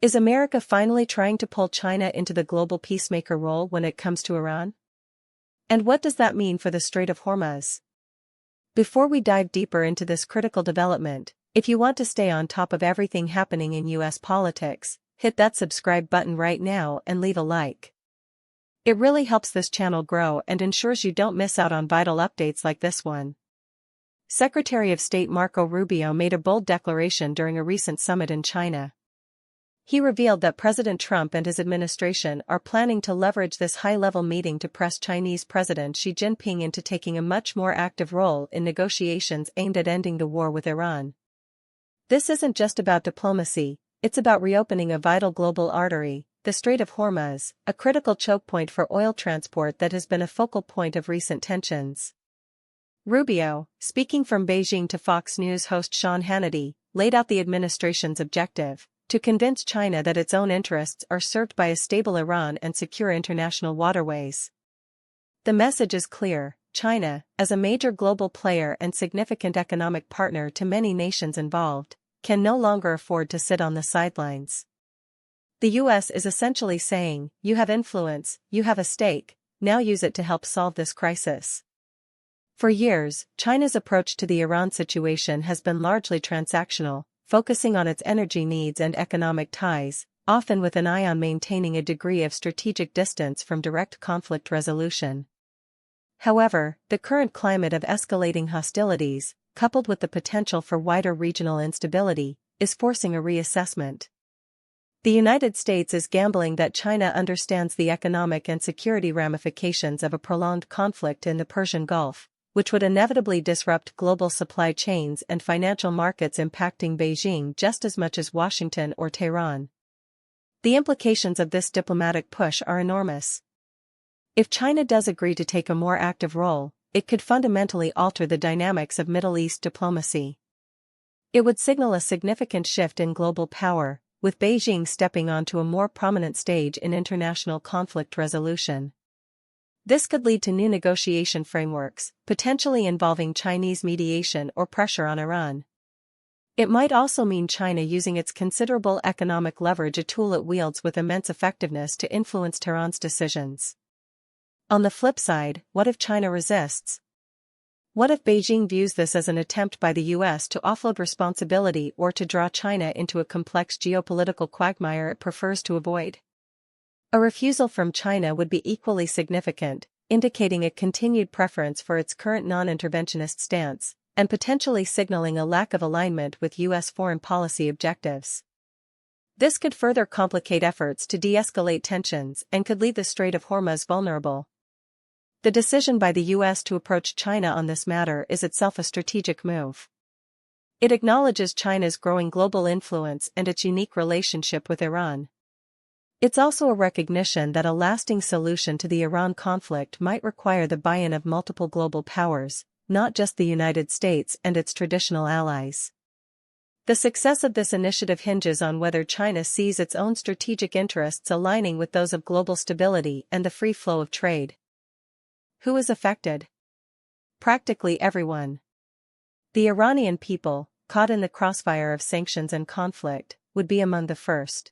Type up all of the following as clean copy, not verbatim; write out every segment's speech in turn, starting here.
Is America finally trying to pull China into the global peacemaker role when it comes to Iran? And what does that mean for the Strait of Hormuz? Before we dive deeper into this critical development, if you want to stay on top of everything happening in US politics, hit that subscribe button right now and leave a like. It really helps this channel grow and ensures you don't miss out on vital updates like this one. Secretary of State Marco Rubio made a bold declaration during a recent summit in China. He revealed that President Trump and his administration are planning to leverage this high-level meeting to press Chinese President Xi Jinping into taking a much more active role in negotiations aimed at ending the war with Iran. This isn't just about diplomacy, it's about reopening a vital global artery, the Strait of Hormuz, a critical choke point for oil transport that has been a focal point of recent tensions. Rubio, speaking from Beijing to Fox News host Sean Hannity, laid out the administration's objective: to convince China that its own interests are served by a stable Iran and secure international waterways. The message is clear: China, as a major global player and significant economic partner to many nations involved, can no longer afford to sit on the sidelines. The US is essentially saying, you have influence, you have a stake, now use it to help solve this crisis. For years, China's approach to the Iran situation has been largely transactional, focusing on its energy needs and economic ties, often with an eye on maintaining a degree of strategic distance from direct conflict resolution. However, the current climate of escalating hostilities, coupled with the potential for wider regional instability, is forcing a reassessment. The United States is gambling that China understands the economic and security ramifications of a prolonged conflict in the Persian Gulf, which would inevitably disrupt global supply chains and financial markets, impacting Beijing just as much as Washington or Tehran. The implications of this diplomatic push are enormous. If China does agree to take a more active role, it could fundamentally alter the dynamics of Middle East diplomacy. It would signal a significant shift in global power, with Beijing stepping onto a more prominent stage in international conflict resolution. This could lead to new negotiation frameworks, potentially involving Chinese mediation or pressure on Iran. It might also mean China using its considerable economic leverage, a tool it wields with immense effectiveness, to influence Tehran's decisions. On the flip side, what if China resists? What if Beijing views this as an attempt by the US to offload responsibility or to draw China into a complex geopolitical quagmire it prefers to avoid? A refusal from China would be equally significant, indicating a continued preference for its current non-interventionist stance, and potentially signaling a lack of alignment with US foreign policy objectives. This could further complicate efforts to de-escalate tensions and could leave the Strait of Hormuz vulnerable. The decision by the US to approach China on this matter is itself a strategic move. It acknowledges China's growing global influence and its unique relationship with Iran. It's also a recognition that a lasting solution to the Iran conflict might require the buy-in of multiple global powers, not just the United States and its traditional allies. The success of this initiative hinges on whether China sees its own strategic interests aligning with those of global stability and the free flow of trade. Who is affected? Practically everyone. The Iranian people, caught in the crossfire of sanctions and conflict, would be among the first.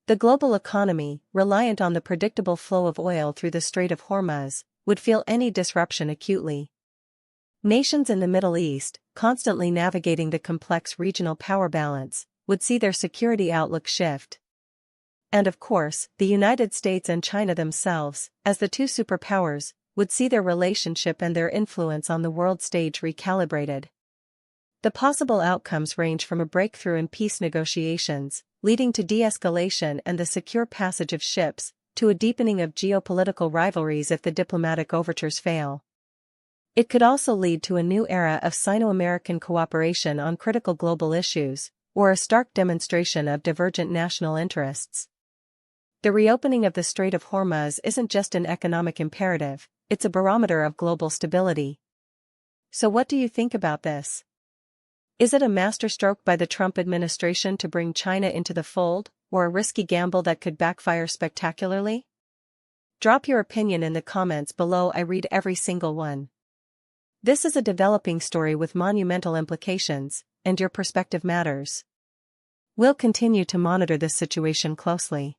The global economy, reliant on the predictable flow of oil through the Strait of Hormuz, would feel any disruption acutely. Nations in the Middle East, constantly navigating the complex regional power balance, would see their security outlook shift. And of course, the United States and China themselves, as the two superpowers, would see their relationship and their influence on the world stage recalibrated. The possible outcomes range from a breakthrough in peace negotiations, leading to de-escalation and the secure passage of ships, to a deepening of geopolitical rivalries if the diplomatic overtures fail. It could also lead to a new era of Sino-American cooperation on critical global issues, or a stark demonstration of divergent national interests. The reopening of the Strait of Hormuz isn't just an economic imperative, it's a barometer of global stability. So what do you think about this? Is it a masterstroke by the Trump administration to bring China into the fold, or a risky gamble that could backfire spectacularly? Drop your opinion in the comments below. I read every single one. This is a developing story with monumental implications, and your perspective matters. We'll continue to monitor this situation closely.